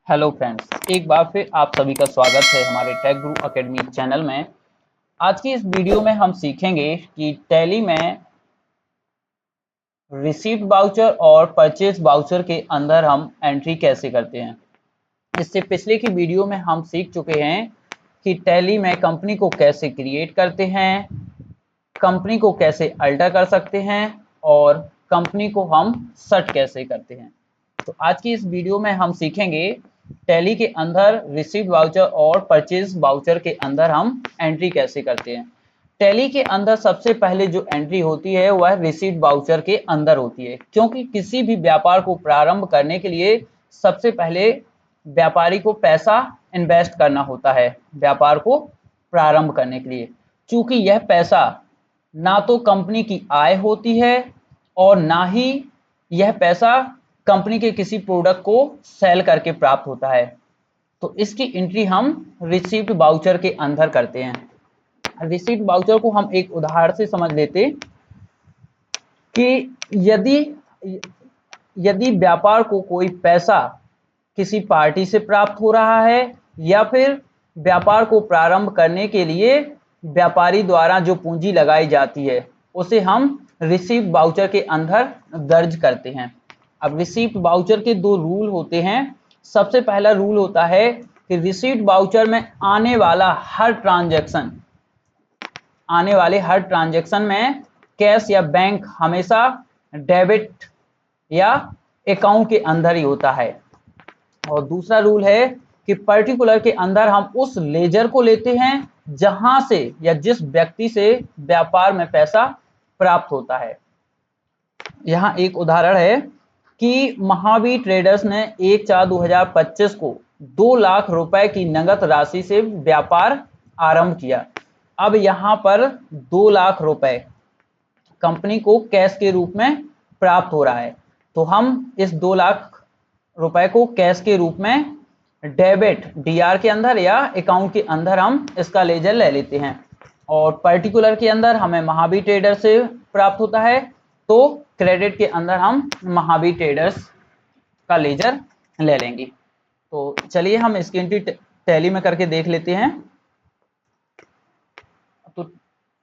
Hello friends, एक बार फिर आप सभी का स्वागत है हमारे टेक गुरु एकेडमी चैनल में। आज की इस वीडियो में हम सीखेंगे कि टैली में रिसीप्ट वाउचर और परचेज वाउचर के अंदर हम एंट्री कैसे करते हैं। इससे पिछले की वीडियो में हम सीख चुके हैं कि टैली में कंपनी को कैसे क्रिएट करते हैं, कंपनी को कैसे अल्टर कर सकते हैं और कंपनी को हम शट कैसे करते हैं। तो आज की इस वीडियो में हम सीखेंगे टैली के अंदर रिसीव्ड वाउचर और परचेज वाउचर के अंदर हम एंट्री कैसे करते हैं। टैली के अंदर सबसे पहले जो एंट्री होती है वह रिसीव्ड वाउचर के अंदर होती है, क्योंकि किसी भी व्यापार को प्रारंभ करने के लिए सबसे पहले व्यापारी को पैसा इन्वेस्ट करना होता है व्यापार को प्रारंभ करने के लिए। चूंकि यह पैसा ना तो कंपनी की आय होती है और ना ही यह पैसा कंपनी के किसी प्रोडक्ट को सेल करके प्राप्त होता है, तो इसकी एंट्री हम रिसीव्ड वाउचर के अंदर करते हैं। रिसीव्ड वाउचर को हम एक उदाहरण से समझ लेते कि यदि यदि व्यापार को कोई पैसा किसी पार्टी से प्राप्त हो रहा है या फिर व्यापार को प्रारंभ करने के लिए व्यापारी द्वारा जो पूंजी लगाई जाती है उसे हम रिसीव्ड वाउचर के अंदर दर्ज करते हैं। अब रिसीव्ड वाउचर के दो रूल होते हैं। सबसे पहला रूल होता है कि रिसीव्ड वाउचर में आने वाले हर ट्रांजैक्शन में कैश या बैंक हमेशा डेबिट या अकाउंट के अंदर ही होता है। और दूसरा रूल है कि पर्टिकुलर के अंदर हम उस लेजर को लेते हैं जहां से या जिस व्यक्ति से व्यापार में पैसा प्राप्त होता है। यहाँ एक उदाहरण है कि महावीर ट्रेडर्स ने 1/4/2025 को 2 लाख रुपए की नगद राशि से व्यापार आरंभ किया। अब यहाँ पर 2 लाख रुपए कंपनी को कैश के रूप में प्राप्त हो रहा है, तो हम इस 2 लाख रुपए को कैश के रूप में डेबिट डीआर के अंदर या अकाउंट के अंदर हम इसका लेजर ले लेते हैं। और पर्टिकुलर के अंदर हमें महावीर ट्रेडर से प्राप्त होता है, तो क्रेडिट के अंदर हम महावीर ट्रेडर्स का लेजर ले लेंगे। तो चलिए हम इसकी एंट्री टैली में करके देख लेते हैं। तो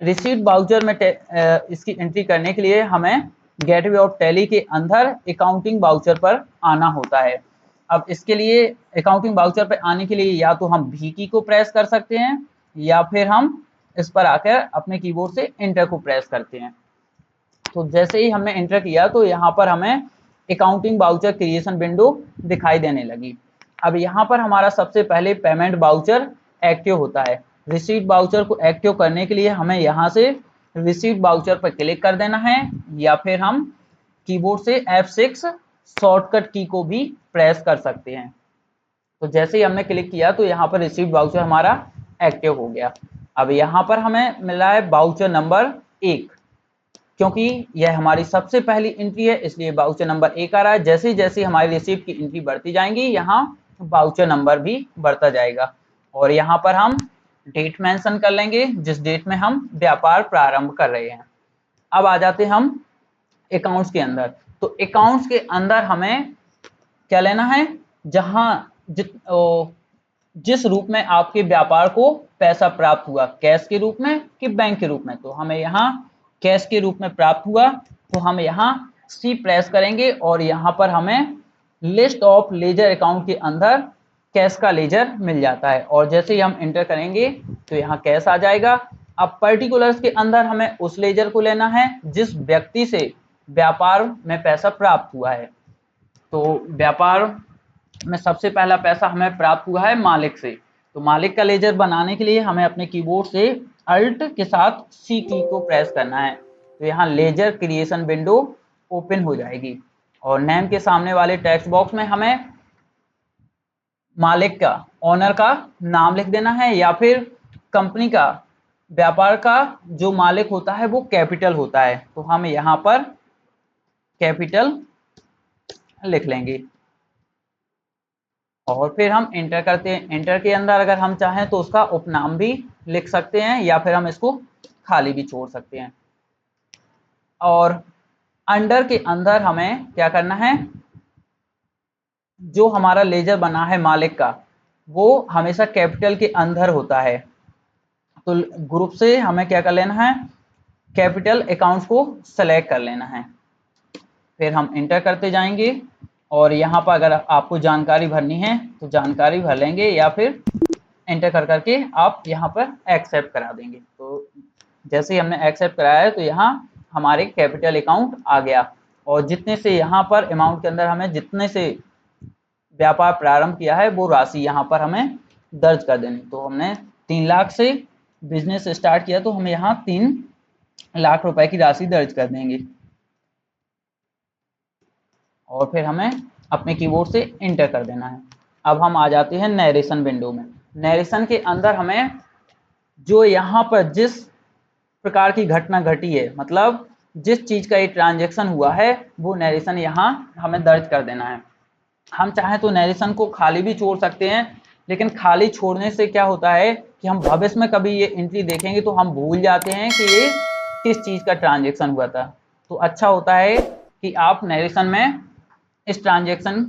रिसीव्ड वाउचर में इसकी एंट्री करने के लिए हमें गेटवे ऑफ टैली के अंदर अकाउंटिंग वाउचर पर आना होता है। अब इसके लिए अकाउंटिंग वाउचर पर आने के लिए या तो हम भी की को प्रेस कर सकते हैं या फिर हम इस पर आकर अपने कीबोर्ड से एंटर को प्रेस करते हैं। तो जैसे ही हमने एंटर किया तो यहाँ पर हमें अकाउंटिंग वाउचर क्रिएशन विंडो दिखाई देने लगी। अब यहाँ पर हमारा सबसे पहले पेमेंट वाउचर एक्टिव होता है। रिसीव्ड वाउचर को एक्टिव करने के लिए हमें यहाँ से रिसीव्ड वाउचर पर क्लिक कर देना है या फिर हम कीबोर्ड से F6 शॉर्टकट की को भी प्रेस कर सकते हैं। तो जैसे ही हमने क्लिक किया तो यहाँ पर रिसीव्ड वाउचर हमारा एक्टिव हो गया। अब यहाँ पर हमें मिला है वाउचर नंबर 1, क्योंकि यह हमारी सबसे पहली एंट्री है इसलिए वाउचर नंबर 1 आ रहा है। जैसे जैसे हमारी रिसीप्ट की एंट्री बढ़ती जाएंगी यहाँ वाउचर नंबर भी बढ़ता जाएगा और यहाँ पर हम डेट मेंशन कर लेंगे जिस डेट में हम व्यापार प्रारंभ कर रहे हैं। अब आ जाते हम अकाउंट्स के अंदर। तो अकाउंट्स के अंदर हमें क्या लेना है, जहां जिस रूप में आपके व्यापार को पैसा प्राप्त हुआ, कैश के रूप में कि बैंक के रूप में। तो हमें यहाँ कैश के रूप में प्राप्त हुआ तो हम यहाँ सी प्रेस करेंगे और यहाँ पर हमें लिस्ट ऑफ लेजर अकाउंट के अंदर कैश का लेजर मिल जाता है और जैसे ही हम एंटर करेंगे तो यहाँ कैश आ जाएगा। अब पर्टिकुलर्स के अंदर हमें उस लेजर को लेना है जिस व्यक्ति से व्यापार में पैसा प्राप्त हुआ है। तो व्यापार में सबसे पहला पैसा हमें प्राप्त हुआ है मालिक से, तो मालिक का लेजर बनाने के लिए हमें अपने कीबोर्ड से अल्ट के साथ सी की को प्रेस करना है। तो यहाँ लेजर क्रिएशन विंडो ओपन हो जाएगी और नेम के सामने वाले टेक्स्ट बॉक्स में हमें मालिक का, ओनर का नाम लिख देना है या फिर कंपनी का, व्यापार का जो मालिक होता है वो कैपिटल होता है, तो हम यहाँ पर कैपिटल लिख लेंगे और फिर हम एंटर करते हैं। एंटर के अंदर अगर हम चाहें तो उसका उपनाम भी लिख सकते हैं या फिर हम इसको खाली भी छोड़ सकते हैं। और अंडर के अंदर हमें क्या करना है, जो हमारा लेजर बना है मालिक का, वो हमेशा कैपिटल के अंदर होता है। तो ग्रुप से हमें क्या कर लेना है, कैपिटल अकाउंट्स को सेलेक्ट कर लेना है। फिर हम इंटर करते जाएंगे और यहाँ पर अगर आपको जानकारी भरनी है तो जानकारी भर लेंगे, या फिर एंटर कर करके आप यहाँ पर एक्सेप्ट करा देंगे। तो जैसे ही हमने एक्सेप्ट कराया है तो यहाँ हमारे कैपिटल अकाउंट आ गया, और जितने से यहाँ पर अमाउंट के अंदर हमें जितने से व्यापार प्रारंभ किया है वो राशि यहाँ पर हमें दर्ज कर देनी। तो हमने 3 लाख से बिजनेस स्टार्ट किया तो हमें यहाँ 3 लाख रुपए की राशि दर्ज कर देंगे, और फिर हमें अपने कीबोर्ड से इंटर कर देना है। अब हम आ जाते हैं नरेशन विंडो में। नरेशन के अंदर हमें जो यहाँ पर जिस प्रकार की घटना घटी है, मतलब जिस चीज का ये ट्रांजैक्शन हुआ है, वो नरेशन यहाँ हमें दर्ज कर देना है। हम चाहें तो नरेशन को खाली भी छोड़ सकते हैं, लेकिन खाली छोड़ने से क्या होता है कि हम भविष्य में कभी ये एंट्री देखेंगे तो हम भूल जाते हैं कि ये किस चीज का ट्रांजैक्शन हुआ था। तो अच्छा होता है कि आप नरेशन में इस ट्रांजैक्शन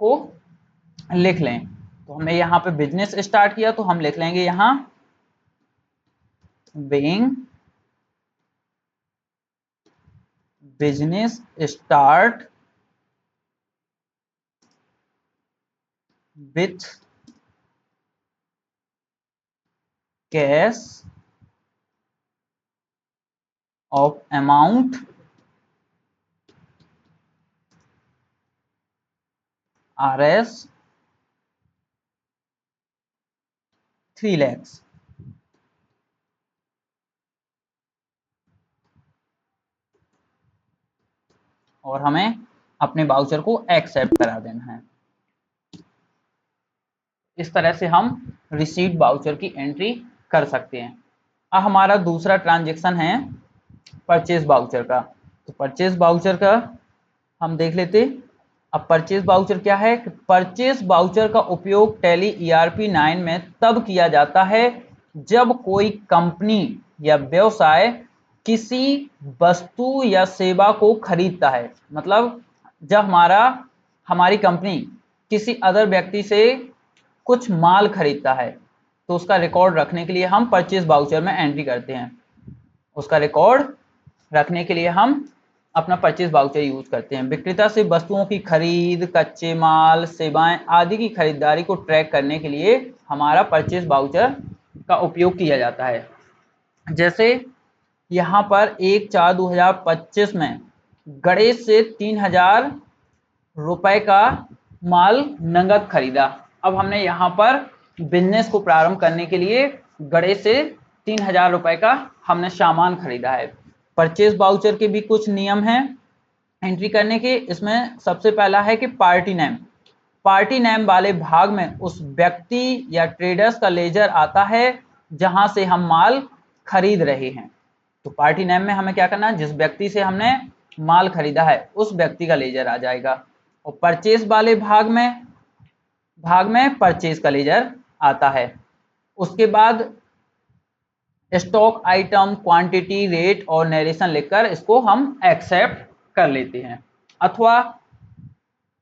को लिख लें। तो हमने यहाँ पे बिजनेस स्टार्ट किया तो हम लिख लेंगे यहाँ being business start with cash of amount RS 3 lakhs। और हमें अपने वाउचर को एक्सेप्ट करा देना है। इस तरह से हम रिसीव्ड वाउचर की एंट्री कर सकते हैं। अब हमारा दूसरा ट्रांजैक्शन है परचेज वाउचर का। तो परचेज वाउचर का हम देख लेते। अब परचेज वाउचर क्या है, परचेज वाउचर का उपयोग टैली ERP 9 में तब किया जाता है जब कोई कंपनी या व्यवसाय किसी वस्तु या सेवा को खरीदता है। मतलब जब हमारी कंपनी किसी अदर व्यक्ति से कुछ माल खरीदता है तो उसका रिकॉर्ड रखने के लिए हम परचेज वाउचर में एंट्री करते हैं। उसका रिकॉर्ड रखने के लिए हम अपना परचेज वाउचर यूज करते हैं। विक्रेता से वस्तुओं की खरीद, कच्चे माल, सेवाएं आदि की खरीदारी को ट्रैक करने के लिए हमारा परचेज वाउचर का उपयोग किया जाता है। जैसे यहाँ पर 1/4/2025 में गणेश से 3000 रुपए का माल नगद खरीदा। अब हमने यहाँ पर बिजनेस को प्रारंभ करने के लिए गणेश से 3000 रुपए का हमने सामान खरीदा है। परचेज वाउचर के भी कुछ नियम हैं एंट्री करने के। इसमें सबसे पहला है कि पार्टी नेम। पार्टी नेम वाले भाग में उस व्यक्ति या ट्रेडर्स का लेजर आता है जहां से हम माल खरीद रहे हैं। तो पार्टी नेम में हमें क्या करना है, जिस व्यक्ति से हमने माल खरीदा है उस व्यक्ति का लेजर आ जाएगा। और परचेज वाले भाग में परचेज का लेजर आता है। उसके बाद स्टॉक आइटम, क्वांटिटी, रेट और नरेशन लिखकर इसको हम एक्सेप्ट कर लेते हैं। अथवा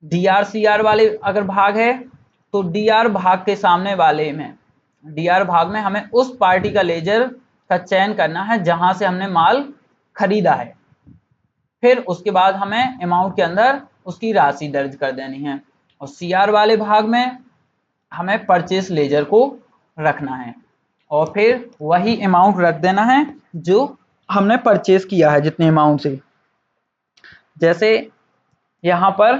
DRCR वाले अगर भाग है तो DR भाग के सामने वाले में, DR भाग में हमें उस पार्टी का लेजर का चयन करना है जहां से हमने माल खरीदा है। फिर उसके बाद हमें अमाउंट के अंदर उसकी राशि दर्ज कर देनी है। और CR वाले भाग में हमें परचेस लेजर को रखना है और फिर वही अमाउंट रख देना है जो हमने परचेस किया है जितने अमाउंट से। जैसे यहाँ पर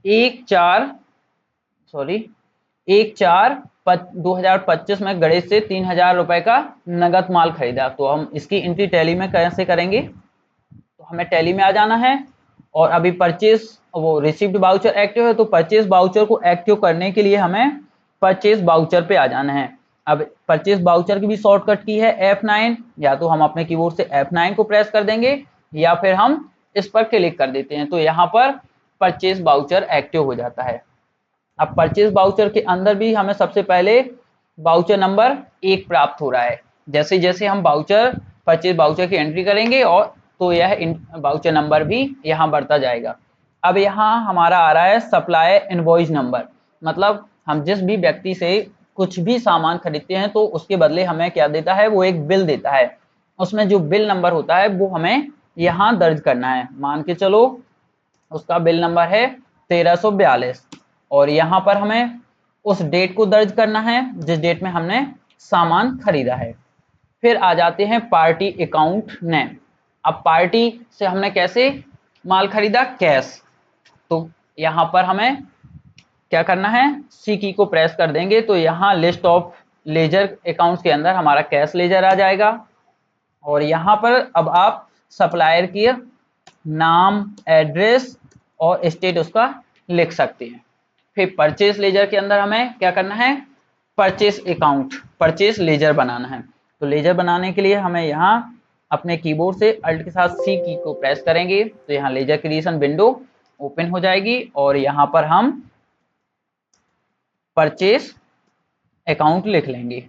1/4/2025 में गणेश से 3000 रुपए का नगद माल खरीदा। तो हम इसकी एंट्री टैली में कैसे करेंगे, तो हमें टैली में आ जाना है और अभी परचेज वो रिसीव्ड वाउचर एक्टिव है तो परचेज वाउचर को एक्टिव करने के लिए हमें परचेज वाउचर पे आ जाना है। अब परचेज वाउचर की भी शॉर्टकट की है F9, या तो हम अपने कीबोर्ड से F9 को प्रेस कर देंगे या फिर हम इस पर क्लिक कर देते हैं तो यहाँ पर परचेज वाउचर एक्टिव हो जाता है। अब परचेज वाउचर के अंदर भी हमें सबसे पहले वाउचर नंबर 1 प्राप्त हो रहा है। जैसे जैसे हम परचेज वाउचर की एंट्री करेंगे और तो यह वाउचर नंबर भी यहाँ बढ़ता जाएगा। अब यहाँ हमारा आ रहा है सप्लायर इनवॉइस नंबर, मतलब हम जिस भी व्यक्ति से कुछ भी सामान खरीदते हैं तो उसके बदले हमें क्या देता है, वो एक बिल देता है। उसमें जो बिल नंबर होता है वो हमें यहाँ दर्ज करना है। मान के चलो उसका बिल नंबर है 1342 और यहाँ पर हमें उस डेट को दर्ज करना है जिस डेट में हमने सामान खरीदा है। फिर आ जाते हैं पार्टी अकाउंट नेम। अब पार्टी से हमने कैसे माल खरीदा, कैश, तो यहाँ पर हमें क्या करना है, सी की को प्रेस कर देंगे तो यहाँ लिस्ट ऑफ लेजर अकाउंट्स के अंदर हमारा कैश लेजर आ जाएगा। और यहाँ पर अब आप सप्लायर की नाम, एड्रेस और स्टेट उसका लिख सकते हैं। फिर परचेस लेजर के अंदर हमें क्या करना है, परचेस अकाउंट, परचेस लेजर बनाना है। तो लेजर बनाने के लिए हमें यहाँ अपने कीबोर्ड से अल्ट के साथ सी की को प्रेस करेंगे तो यहाँ लेजर क्रिएशन विंडो ओपन हो जाएगी और यहाँ पर हम परचेस अकाउंट लिख लेंगे।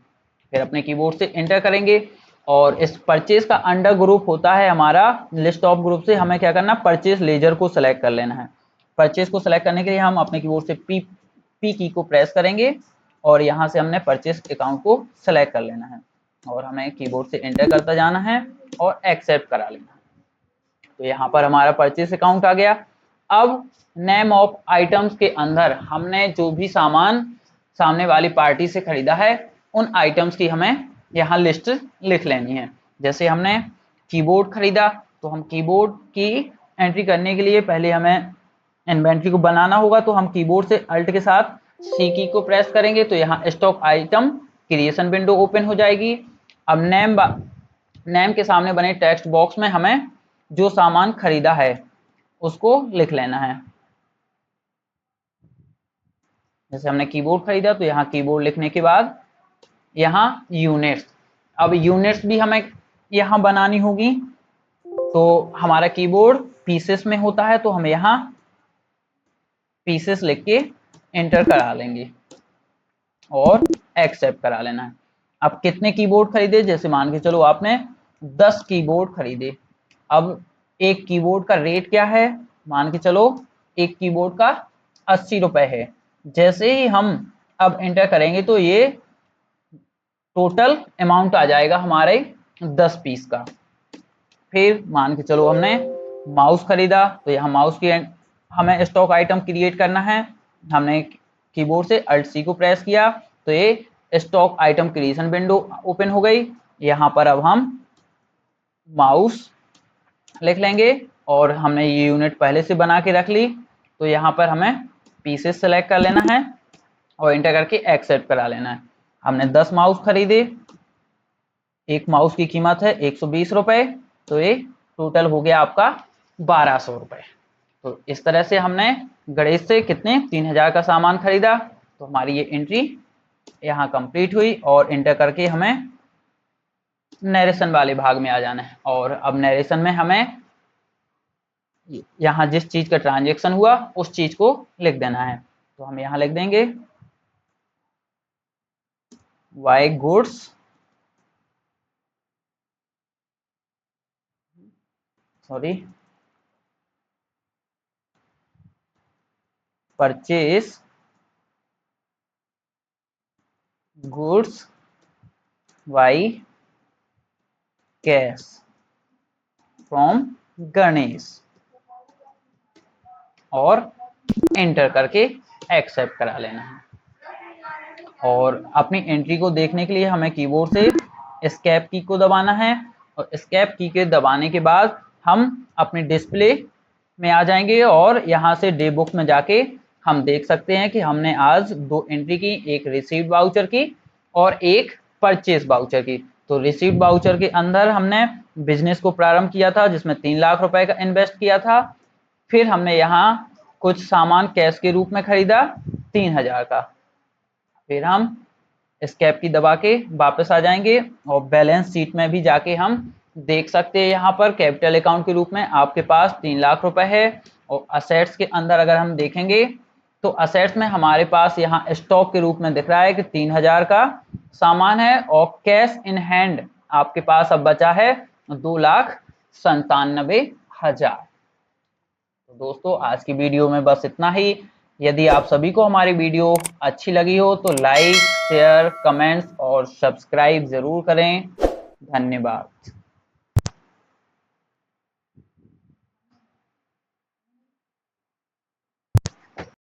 फिर अपने कीबोर्ड से एंटर करेंगे और इस परचेस का अंडर ग्रुप होता है हमारा लिस्ट ऑफ ग्रुप से हमें क्या करना, परचेस लेजर को सिलेक्ट कर लेना है। परचेस को सिलेक्ट करने के लिए हम अपने कीबोर्ड से पी की को प्रेस करेंगे और यहाँ से हमने परचेस अकाउंट को सिलेक्ट कर लेना है और हमें कीबोर्ड से एंटर करता जाना है और एक्सेप्ट करा लेना है। तो यहाँ पर हमारा परचेस अकाउंट आ गया। अब नेम ऑफ आइटम्स के अंदर हमने जो भी सामान सामने वाली पार्टी से खरीदा है उन आइटम्स की हमें यहाँ लिस्ट लिख लेनी है। जैसे हमने कीबोर्ड खरीदा तो हम कीबोर्ड की एंट्री करने के लिए पहले हमें इन्वेंट्री को बनाना होगा, तो हम कीबोर्ड से अल्ट के साथ सी की को प्रेस करेंगे तो यहाँ stock item creation window open हो जाएगी। अब नेम के सामने बने टेक्स्ट बॉक्स में हमें जो सामान खरीदा है उसको लिख लेना है। जैसे हमने कीबोर्ड खरीदा तो यहाँ कीबोर्ड लिखने के बाद यहाँ यूनिट्स, अब यूनिट्स भी हमें यहाँ बनानी होगी। तो हमारा कीबोर्ड पीसेस में होता है तो हम यहाँ पीसेस लिख के एंटर करा लेंगे और एक्सेप्ट करा लेना है। अब कितने कीबोर्ड खरीदे, जैसे मान के चलो आपने 10 कीबोर्ड खरीदे। अब एक कीबोर्ड का रेट क्या है, मान के चलो एक कीबोर्ड का 80 रुपए है। जैसे ही हम अब एंटर करेंगे तो ये टोटल अमाउंट आ जाएगा हमारे 10 पीस का। फिर मान के चलो हमने माउस खरीदा तो यहाँ माउस की हमें स्टॉक आइटम क्रिएट करना है। हमने कीबोर्ड से अल्ट सी को प्रेस किया तो ये stock item creation window open हो गई। यहाँ पर अब हम माउस लिख लेंगे और हमने ये यूनिट पहले से बना के रख ली तो यहाँ पर हमें पीसेस सेलेक्ट कर लेना है और इंटर करके एक्सेप्ट करा लेना है। हमने 10 माउस खरीदे, एक माउस की कीमत है 120 रुपए, तो ये टोटल हो गया आपका 1200 रुपए। तो इस तरह से हमने गणेश से कितने 3000 का सामान खरीदा। तो हमारी ये एंट्री यहाँ कंप्लीट हुई और इंटर करके हमें नरेशन वाले भाग में आ जाना है। और अब नरेशन में हमें यहाँ जिस चीज का ट्रांजेक्शन हुआ उस चीज को लिख देना है। तो हम यहाँ लिख देंगे by goods purchase goods by cash from Ganesh और एंटर करके एक्सेप्ट करा लेना है। और अपनी एंट्री को देखने के लिए हमें कीबोर्ड से एस्केप की को दबाना है और एस्केप की के दबाने के बाद हम अपने डिस्प्ले में आ जाएंगे और यहाँ से डे बुक में जाके हम देख सकते हैं कि हमने आज 2 एंट्री की, एक रिसीव्ड वाउचर की और एक परचेज वाउचर की। तो रिसीव्ड वाउचर के अंदर हमने बिजनेस को प्रारंभ किया था जिसमें 3 लाख रुपए का इन्वेस्ट किया था। फिर हमने यहाँ कुछ सामान कैश के रूप में खरीदा 3000 का। फिर हम एस्केप की दबा के वापस आ जाएंगे और बैलेंस शीट में भी जाके हम देख सकते हैं यहाँ पर कैपिटल अकाउंट के रूप में आपके पास 3 लाख रुपए है। और असेट्स के अंदर अगर हम देखेंगे तो असेट्स में हमारे पास यहाँ स्टॉक के रूप में दिख रहा है कि 3000 का सामान है और कैश इन हैंड आपके पास अब बचा है 2,97,000। तो दोस्तों आज की वीडियो में बस इतना ही। यदि आप सभी को हमारी वीडियो अच्छी लगी हो तो लाइक, शेयर, कमेंट्स और सब्सक्राइब जरूर करें। धन्यवाद।